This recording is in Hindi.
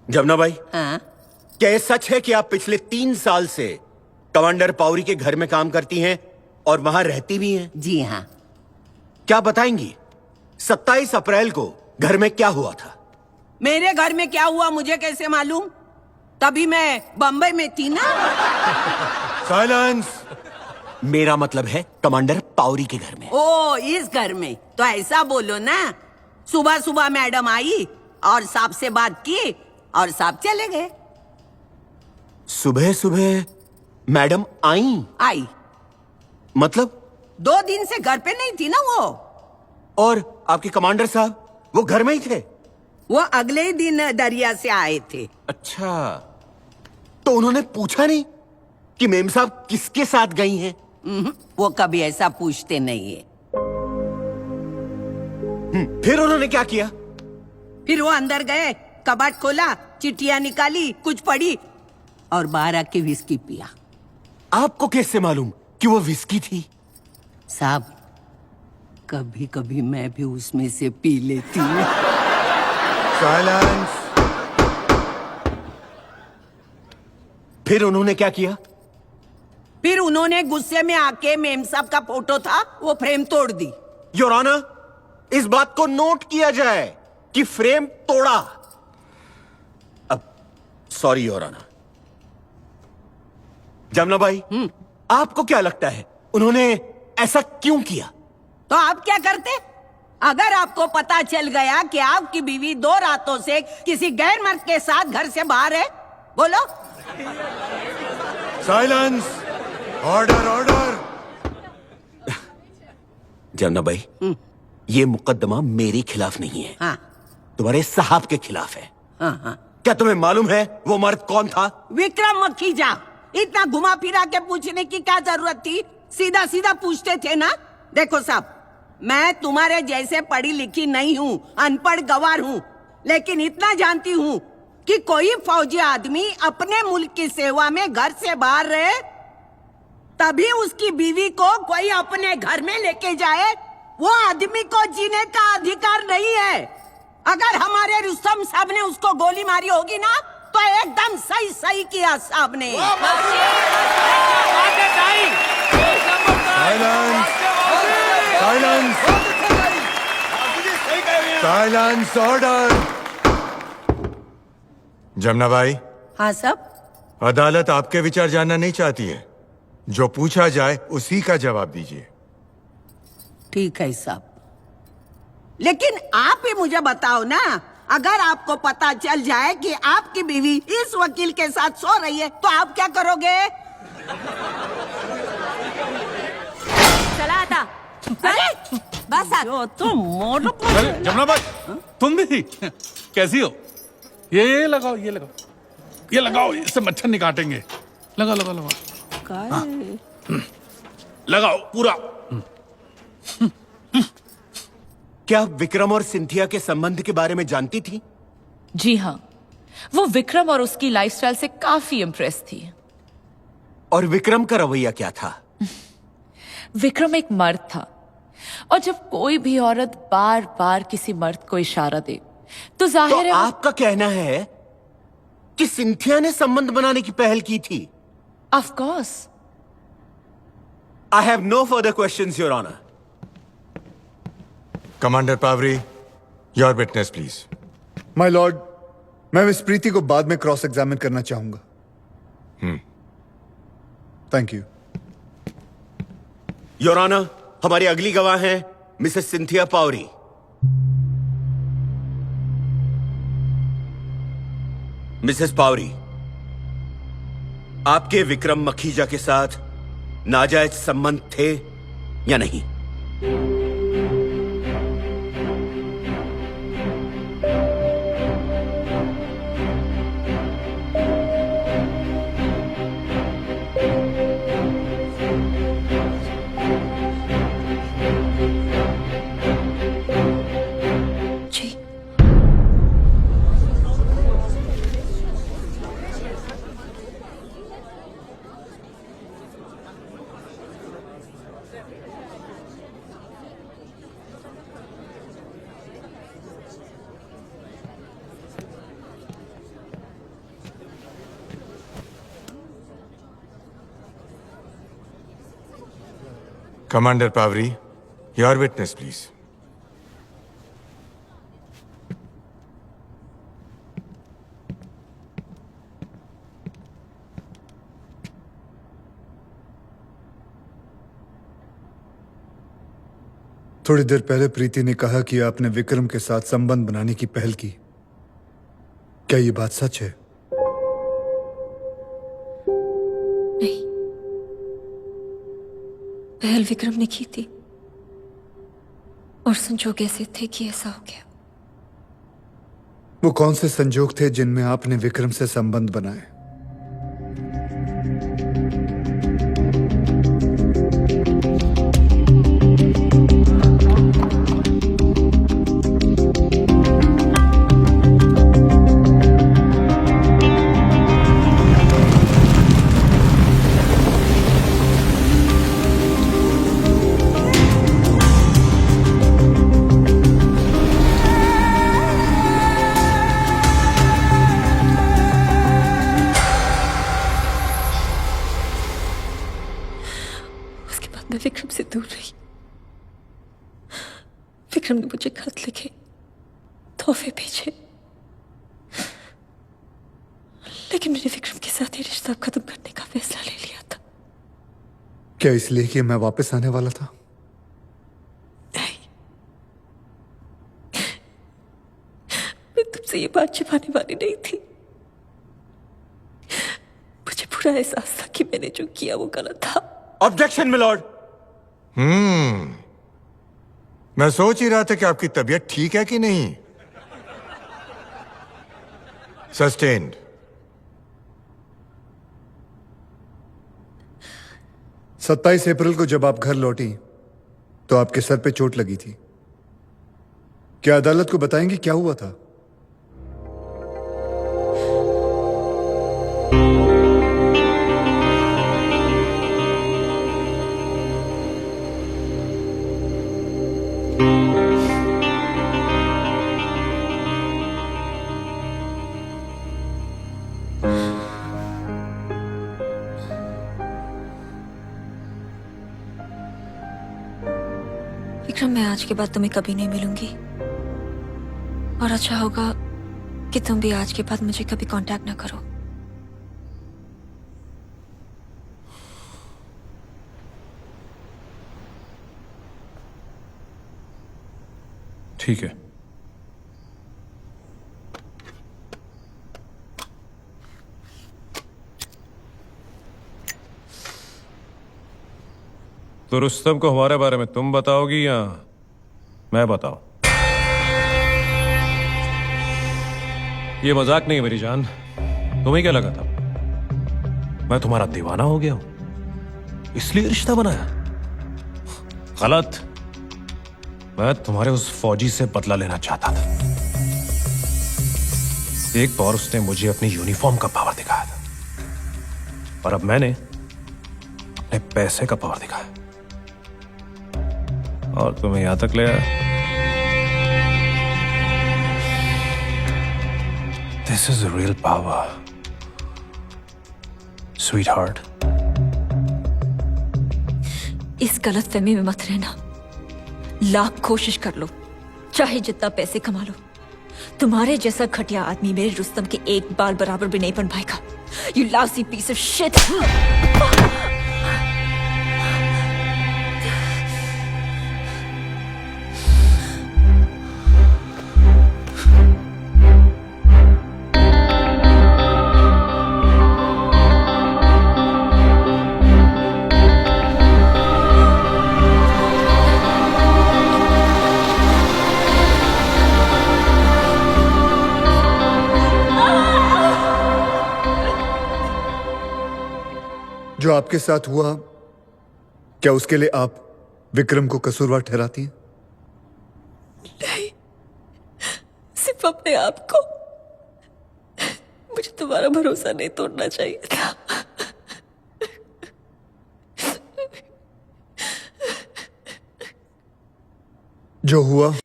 जमुना भाई, हाँ? क्या ये सच है कि आप पिछले 3 साल से कमांडर पावरी के घर में काम करती हैं और वहां रहती भी हैं? जी हाँ। क्या बताएंगी 27 अप्रैल को घर में क्या हुआ था? मेरे घर में क्या हुआ मुझे कैसे मालूम? तभी मैं बम्बई में थी ना। साइलेंस। मेरा मतलब है कमांडर पावरी के घर में। ओ, इस घर में तो ऐसा बोलो ना। सुबह सुबह मैडम आई और साहब से बात की और साहब चले गए। सुबह सुबह मैडम आई मतलब 2 दिन से घर पे नहीं थी ना वो। और आपके कमांडर साहब वो घर में ही थे? वो अगले ही दिन दरिया से आए थे। अच्छा, तो उन्होंने पूछा नहीं कि मेम साहब किसके साथ गई हैं? वो कभी ऐसा पूछते नहीं है। फिर उन्होंने क्या किया? फिर वो अंदर गए, कबाड़ खोला, चिट्ठियां निकाली, कुछ पढ़ी और बाहर आके विस्की पिया। आपको कैसे मालूम कि वो विस्की थी? साहब, कभी कभी मैं भी उसमें से पी लेती हूँ। साइलेंस। फिर उन्होंने क्या किया? फिर उन्होंने गुस्से में आके मेम साहब का फोटो था वो फ्रेम तोड़ दी। योर ऑनर, इस बात को नोट किया जाए कि फ्रेम तोड़ा। अब सॉरी योर ऑनर। जमुना भाई, आपको क्या लगता है उन्होंने ऐसा क्यों किया? तो आप क्या करते अगर आपको पता चल गया कि आपकी बीवी 2 रातों से किसी गैर मर्द के साथ घर से बाहर है? बोलो। साइलेंस। Order order. जमुना भाई, ये मुकदमा मेरे खिलाफ नहीं है। हाँ। तुम्हारे साहब के खिलाफ है। हाँ। क्या तुम्हें मालूम है वो मर्द कौन था? विक्रम मखीजा। इतना घुमा फिरा के पूछने की क्या जरूरत थी? सीधा सीधा पूछते थे ना। देखो साहब, मैं तुम्हारे जैसे पढ़ी लिखी नहीं हूँ, अनपढ़ गवार हूँ, लेकिन इतना जानती हूँ कि कोई फौजी आदमी अपने मुल्क की सेवा में घर से बाहर रहे तभी उसकी बीवी को कोई अपने घर में लेके जाए। वो आदमी को जीने का अधिकार नहीं है। अगर हमारे रुस्तम साहब ने उसको गोली मारी होगी ना तो एकदम सही सही किया साहब ने। साइलेंस। Silence order. जमुना भाई, हाँ साहब। अदालत आपके विचार जानना नहीं चाहती है। जो पूछा जाए उसी का जवाब दीजिए। ठीक है साहब, लेकिन आप ही मुझे बताओ ना, अगर आपको पता चल जाए कि आपकी बीवी इस वकील के साथ सो रही है तो आप क्या करोगे? चला आता। अरे बस अरे जमुना भाई, तुम भी कैसी हो? ये लगाओ, ये लगाओ, ये लगाओ, इससे मच्छर नहीं काटेंगे। लगाओ लगाओ लगाओ। लगाओ पूरा। क्या आप विक्रम और सिंथिया के संबंध के बारे में जानती थी? जी हाँ, वो विक्रम और उसकी लाइफस्टाइल से काफी इम्प्रेस थी। और विक्रम का रवैया क्या था? विक्रम एक मर्द था और जब कोई भी औरत बार बार किसी मर्द को इशारा दे तो जाहिर है आपका कहना है कि सिंथिया ने संबंध बनाने की पहल की थी? Of course. I have no further questions your honour. Commander Pavri, your witness please. My lord, मैं मिस प्रीति को बाद में क्रॉस एग्जामिन करना चाहूंगा। Thank you your honour. हमारी अगली गवाह हैं Mrs Cynthia Pavri. Mrs Pavri, आपके विक्रम मखीजा के साथ नाजायज संबंध थे या नहीं? Commander Pavri, your witness please. थोड़ी देर पहले प्रीति ने कहा कि आपने विक्रम के साथ संबंध बनाने की पहल की। क्या ये बात सच है? नहीं, पहल विक्रम ने की थी और संजोग ऐसे थे कि ऐसा हो गया। वो कौन से संजोग थे जिनमें आपने विक्रम से संबंध बनाए? मैं विक्रम से दूर रही। विक्रम ने मुझे खत लिखे, तोहफे भेजे, लेकिन मैंने विक्रम के साथ ये रिश्ता खत्म करने का फैसला ले लिया था। क्या इसलिए कि मैं वापस आने वाला था? नहीं, मैं तुमसे ये बात छिपाने वाली नहीं थी। मुझे पूरा एहसास था कि मैंने जो किया वो गलत था। Objection milord. मैं सोच ही रहा था कि आपकी तबीयत ठीक है कि नहीं। सस्टेन्ड। सत्ताईस अप्रैल को जब आप घर लौटी तो आपके सर पे चोट लगी थी। क्या अदालत को बताएंगे क्या हुआ था? विक्रम, मैं आज के बाद तुम्हें कभी नहीं मिलूंगी और अच्छा होगा कि तुम भी आज के बाद मुझे कभी कांटेक्ट ना करो। ठीक है। तो रुस्तम को हमारे बारे में तुम बताओगी या मैं बताऊं? ये मजाक नहीं मेरी जान। तुम्हें क्या लगा था मैं तुम्हारा दीवाना हो गया हूं इसलिए रिश्ता बनाया? गलत। मैं तुम्हारे उस फौजी से बदला लेना चाहता था। एक बार उसने मुझे अपनी यूनिफॉर्म का पावर दिखाया था और अब मैंने अपने पैसे का पावर दिखाया और तुम्हें यहां तक ले आया। This is real power sweet heart. इस गलत फहमी में मत रहना। लाख कोशिश कर लो, चाहे जितना पैसे कमा लो, तुम्हारे जैसा घटिया आदमी मेरे रुस्तम के एक बाल बराबर भी नहीं बन पाएगा। You lousy piece of shit. जो आपके साथ हुआ, क्या उसके लिए आप विक्रम को कसूरवार ठहराती हैं? नहीं, सिर्फ अपने आप को। मुझे तुम्हारा भरोसा नहीं तोड़ना चाहिए था। जो हुआ